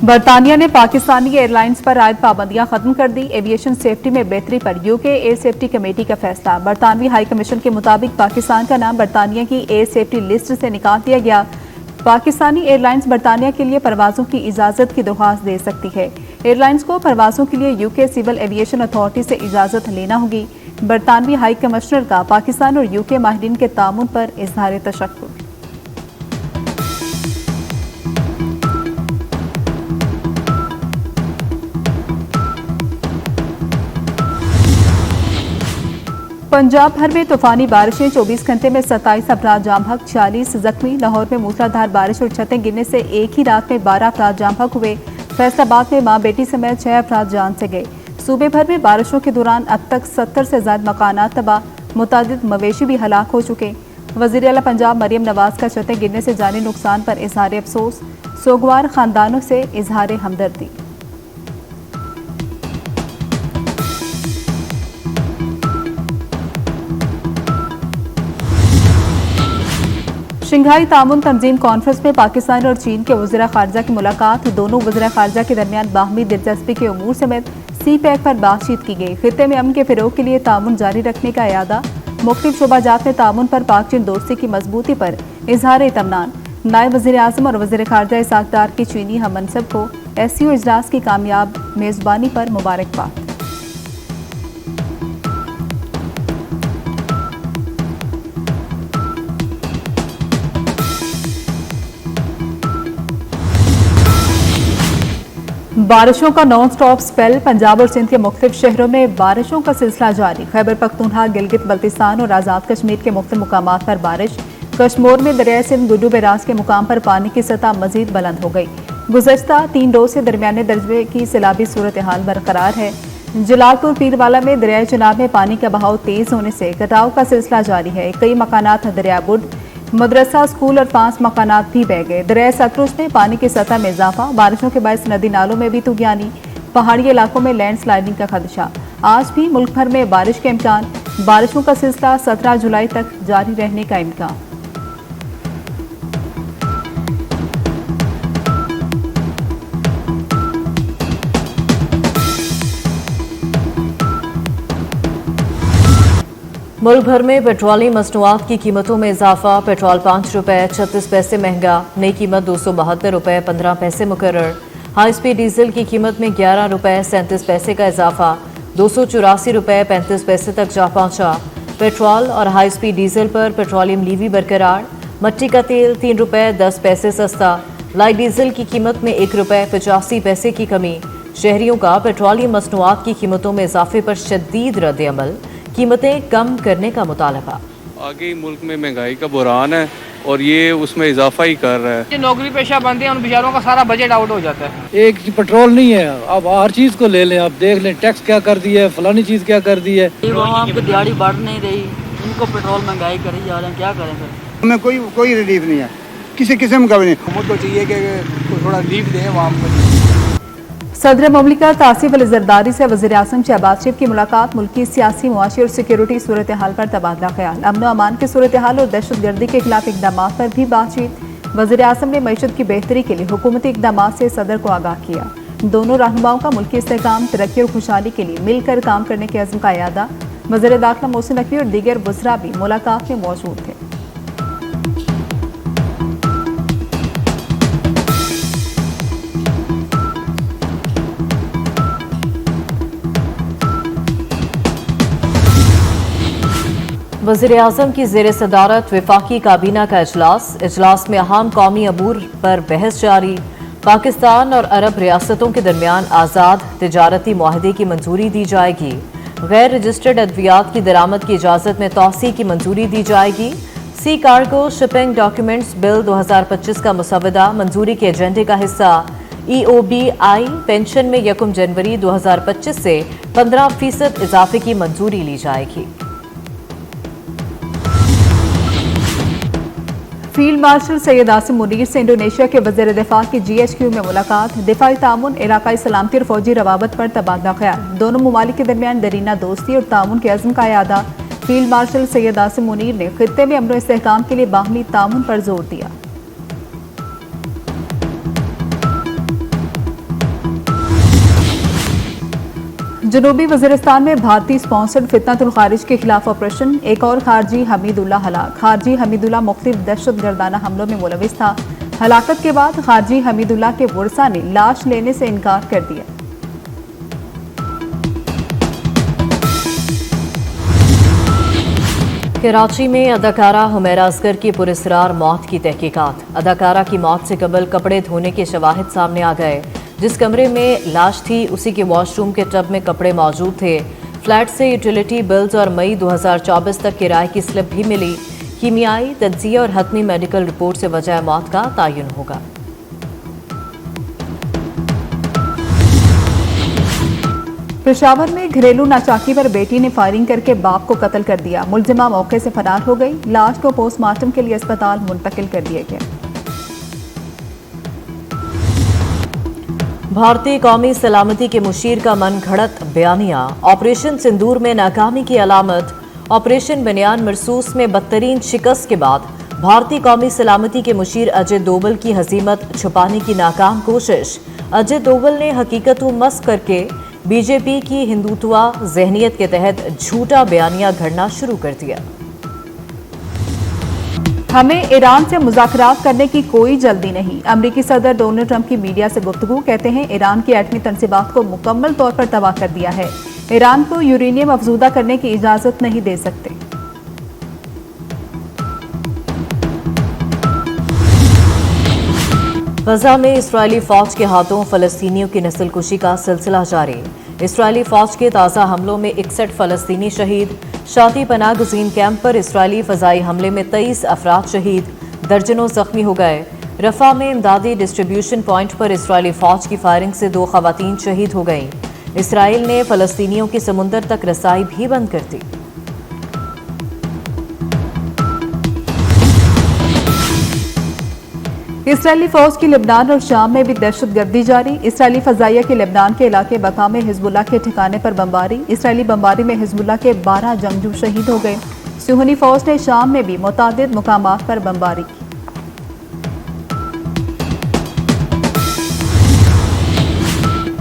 बरतानिया ने पाकिस्तानी एयरलाइंस पर आयद पाबंदियां खत्म कर दी। एविएशन सेफ्टी में बेहतरी पर यूके एयर सेफ्टी कमेटी का फैसला। बरतानवी हाई कमीशन के मुताबिक पाकिस्तान का नाम बरतानिया की एयर सेफ्टी लिस्ट से निकाल दिया गया। पाकिस्तानी एयरलाइंस बरतानिया के लिए परवाजों की इजाजत की दरख्वास्त दे सकती है। एयरलाइंस को परवाजों के लिए यूके सिविल एविएशन अथॉरिटी से इजाजत लेना होगी। बरतानवी हाई कमिश्नर का पाकिस्तान और यूके माहिरीन के तामुन पर इजहार तशक्कुर। पंजाब भर में तूफानी बारिशें, 24 घंटे में 27 अफराद जाम हक, 40 जख्मी। लाहौर में मूसलाधार बारिश और छतें गिरने से एक ही रात में 12 अफराद जाम हक हुए। फैसलाबाद में मां बेटी समेत 6 अफराद जान से गए। सूबे भर में बारिशों के दौरान अब तक 70 से ज्यादा मकानात तबाह, मुतादिद मवेशी भी हलाक हो चुके। वज़ीर आला पंजाब मरियम नवाज का छतें गिरने से जानी नुकसान पर इजहार अफसोस। सोगवार खानदानों से इजहार हमदर्दी। शंघाई तामुन तंजीम कॉन्फ्रेंस में पाकिस्तान और चीन के वज़ीर ख़ारजा की मुलाकात। दोनों वज़ीर ख़ारजा के दरमियान बाहमी दिलचस्पी के उमूर समेत सी पैक पर बातचीत की गई। खित्ते में अमन के फ़रोग़ के लिए तामुन जारी रखने का इरादा। मुख्तलिफ शोबाजात में तामुन पर पाक चीन दोस्ती की मजबूती पर इजहार इत्मीनान। नायब वज़ीर आज़म और वज़ीर ख़ारजा इसाक डार की चीनी हम मनसब को SCO इजलास की कामयाब मेज़बानी पर मुबारकबाद। बारिशों का नॉन स्टॉप स्पेल। पंजाब और सिंध के मुख्तलिफ शहरों में बारिशों का सिलसिला जारी। खैबर पख्तूनख्वा, गिलगित बल्तिस्तान और आज़ाद कश्मीर के मुख्तलिफ मुकामात पर बारिश। कश्मीर में दरिया सिंध गुड्डू बैराज के मुकाम पर पानी की सतह मजीद बुलंद हो गई। गुज़श्ता 3 रोज से दरमियाने दर्जे की सैलाबी सूरत हाल बरकरार है। जलालपुर पीरवाला में दरिया चनाब में पानी का बहाव तेज होने से कटाव का सिलसिला जारी है। कई मकानात दरिया बुड, मदरसा, स्कूल और 5 मकानात भी बह गए। दरिया सतलुज में पानी की सतह में इजाफा। बारिशों के बायस नदी नालों में भी तुगयानी। पहाड़ी इलाकों में लैंडस्लाइडिंग का खदशा। आज भी मुल्क भर में बारिश के इम्कान। बारिशों का सिलसिला 17 जुलाई तक जारी रहने का इम्कान। मुल्क भर में पेट्रोलियम मसनूआत की कीमतों में इजाफा। पेट्रोल 5 रुपये 36 पैसे महंगा, नई कीमत 272 रुपये 15 पैसे मुकर्रर। हाई स्पीड डीजल की कीमत में 11 रुपये 37 पैसे का इजाफा, 284 रुपये 35 पैसे तक जा पहुंचा। पेट्रोल और हाई स्पीड डीजल पर पेट्रोलियम लीवी बरकरार। मट्टी का तेल 3 रुपये 10 पैसे सस्ता। लाइट डीजल की कीमत में 1 रुपये 85 पैसे की कमी। शहरियों का पेट्रोलियम मसनूआत की कीमतों में इजाफे पर शदीद रद्द-ए-अमल, कीमतें कम करने का मुतालबा। आगे मुल्क में महंगाई का बुरान है और ये उसमें इजाफा ही कर रहा है। जो नौकरी पेशा बनते हैं उन बेचारों का सारा बजट आउट हो जाता है। एक पेट्रोल नहीं है, अब हर चीज को ले लें, आप देख लें टैक्स क्या कर दी है, फलानी चीज क्या कर दी है। आपकी दिहाड़ी बढ़ नहीं रही, इनको पेट्रोल महंगाई करी जा रहे हैं, क्या करें सर। हमें कोई रिलीफ नहीं है, किसी किस्म का भी नहीं। मुझको चाहिए कि थोड़ा रिलीफ दें वहाँ पर। सदर ममलिकत आसिफ अली जरदारी से वज़ीर आज़म शहबाज शरीफ की मुलाकात। मुल्की सियासी, मुआशी और सिक्योरिटी सूरत हाल पर तबादला ख्याल। अमन व अमान के सूरत हाल और दहशत गर्दी के खिलाफ इकदाम पर भी बातचीत। वज़ीर आज़म ने मईशत की बेहतरी के लिए हुकूमती इकदाम से सदर को आगाह किया। दोनों रहनुमाओं का मुल्की इस्तेहकाम, तरक्की और खुशहाली के लिए मिलकर काम करने के अज़्म का इरादा। वज़ीर दाखिला मोहसिन नकवी और दीगर वज़रा भी मुलाकात में मौजूद थे। वज़ीर आज़म की ज़ेर सदारत वफाकी काबीना का इजलास में अहम कौमी अमूर पर बहस जारी। पाकिस्तान और अरब रियासतों के दरमियान आज़ाद तिजारती मुआहदे की मंजूरी दी जाएगी। गैर रजिस्टर्ड अद्वियात की दरामद की इजाज़त में तौसी की मंजूरी दी जाएगी। सी कार्गो शिपिंग डॉक्यूमेंट्स बिल 2025 का मुसवदा मंजूरी के एजेंडे का हिस्सा। EOBI पेंशन में 1 जनवरी 2025 से 15% इजाफे की मंजूरी ली जाएगी। फील्ड मार्शल सैयद आसिम मुनीर से इंडोनेशिया के वज़ीर दिफा की GHQ में मुलाकात। दिफाई तामुन, इलाकाई सलामती और फौजी रवाबत पर तबादला ख्याल। दोनों ममालिक के दरमियान दरीना दोस्ती और तामुन के अज़्म का इरादा। फील्ड मार्शल सैयद आसिम मुनीर ने खित्ते में अमन और इस्तेहकाम के लिए बाहमी तामुन पर जोर दिया। जनूबी वजीरिस्तान में भारतीय स्पॉन्सर्ड फितनतुल खारिज के खिलाफ ऑपरेशन। एक और खारजी हमीदुल्ला हलाक। खारजी हमीदुल्ला मुख्तलिफ दहशतगर्दाना हमलों में मुलविस था। हलाकत के बाद खारजी हमीदुल्ला के वर्सा ने लाश लेने से इनकार कर दिया। कराची में अदाकारा हुमैरा असगर की पुरस्रार मौत की तहकीकात। अदाकारा की मौत से कबल कपड़े धोने के शवाहिद सामने आ गए। जिस कमरे में लाश थी उसी के वॉशरूम के टब में कपड़े मौजूद थे। फ्लैट से यूटिलिटी बिल्स और मई 2024 तक किराए की स्लिप भी मिली। कीमियाई, तज्जिया और हतमी मेडिकल रिपोर्ट से वजह मौत का तयन होगा। पेशावर में घरेलू नाचाकी पर बेटी ने फायरिंग करके बाप को कत्ल कर दिया। मुलजिमा मौके से फरार हो गई। लाश को पोस्टमार्टम के लिए अस्पताल मुंतकिल कर दिया गया। भारतीय कौमी सलामती के मुशीर का मन घड़त बयानिया। ऑपरेशन सिंदूर में नाकामी की अलामत। ऑपरेशन बनियान मरसूस में बदतरीन शिकस्त के बाद भारतीय कौमी सलामती के मुशीर अजय डोवल की हजीमत छुपाने की नाकाम कोशिश। अजय डोवल ने हकीकत को मस्क करके बीजेपी की हिंदुत्वा जहनियत के तहत झूठा बयानिया घड़ना शुरू कर दिया। हमें ईरान से मुज़ाकरात करने की कोई जल्दी नहीं। अमरीकी सदर डोनाल्ड ट्रंप की मीडिया से गुफ्तगू। कहते हैं ईरान की एटमी तनसीबात को मुकम्मल तौर पर तबाह कर दिया है। ईरान को यूरेनियम अफजूदा करने की इजाजत नहीं दे सकते। गजा में इस्राएली फौज के हाथों फलस्तीनियों की नस्लकुशी का सिलसिला जारी। इस्राएली फौज के ताज़ा हमलों में 61 फलस्तीनी शहीद। शाती पनाह गुज़ीन कैंप पर इस्राएली फ़ज़ाई हमले में 23 अफराद शहीद, दर्जनों जख्मी हो गए। रफ़ा में इमदादी डिस्ट्रीब्यूशन पॉइंट पर इस्राएली फौज की फायरिंग से 2 ख़वातीन शहीद हो गईं। इसराइल ने फ़लस्तीनियों की समुंदर तक रसाई भी बंद कर दी। इसराइली फौज की लेबनान और शाम में भी दहशतगर्दी जारी। इसराइली फजाइया के लेबनान के इलाके बका में हिजबुल्लाह के ठिकाने पर बमबारी। इसराइली बमबारी में हिजबुल्लाह के 12 जंगजू शहीद हो गए। सुहनी फौज ने शाम में भी मुतादिद मुकामात पर बमबारी की।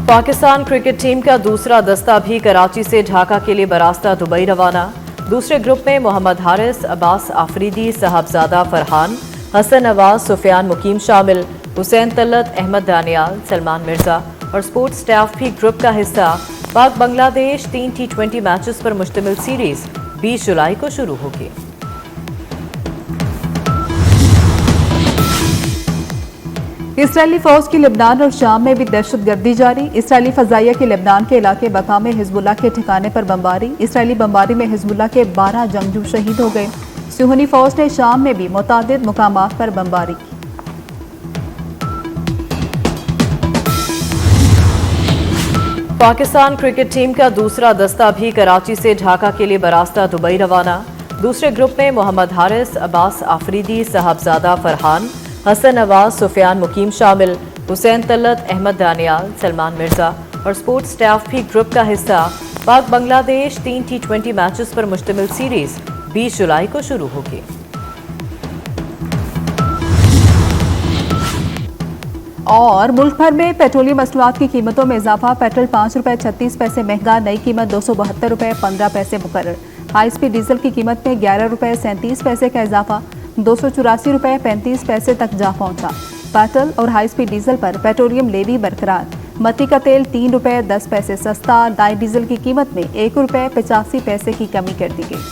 पाकिस्तान क्रिकेट टीम का दूसरा दस्ता भी कराची से ढाका के लिए बरास्ता दुबई रवाना। दूसरे ग्रुप में मोहम्मद हारिस, अब्बास आफरीदी, साहबजादा फरहान, हसन नवाज, सुफियान मुकीम शामिल। हुसैन तलत, अहमद दानियाल, सलमान मिर्जा और स्पोर्ट्स स्टाफ भी ग्रुप का हिस्सा। पाक बांग्लादेश 3 T20 मैचेस पर मुश्तमिल सीरीज 20 जुलाई को शुरू होगी। इसराइली फौज की लेबनान और शाम में भी दहशतगर्दी जारी। इसराइली फजाइया के लेबनान के इलाके बका में हिजबुल्लाह के ठिकाने पर बमबारी। इसराइली बमबारी में हिजबुल्लाह के 12 जंगजू शहीद हो गए। सुहनी फौज ने शाम में भी मुतादिद मुकामात पर बमबारी की। पाकिस्तान क्रिकेट टीम का दूसरा दस्ता भी कराची से ढाका के लिए बरास्ता दुबई रवाना। दूसरे ग्रुप में मोहम्मद हारिस, अब्बास आफरीदी, साहबजादा फरहान, हसन नवाज, सुफियान मुकीम शामिल। हुसैन तलत, अहमद दानियाल, सलमान मिर्जा और स्पोर्ट्स स्टाफ भी ग्रुप का हिस्सा। पाक बांग्लादेश 3 T20 मैचेस पर मुश्तमिल सीरीज 20 जुलाई को शुरू होगी। और मुल्क भर में पेट्रोलियम मसनूआत की कीमतों में इजाफा। पेट्रोल ₹5.36 महंगा, नई कीमत ₹272.15 मुकर्रर। हाई स्पीड डीजल की कीमत में ₹11.37 का इजाफा, ₹284.35 तक जा पहुंचा। पेट्रोल और हाई स्पीड डीजल पर पेट्रोलियम लेवी बरकरार। मट्टी का तेल ₹3.10 सस्ता। डाई डीजल की कीमत में ₹1.85 की कमी कर दी गई।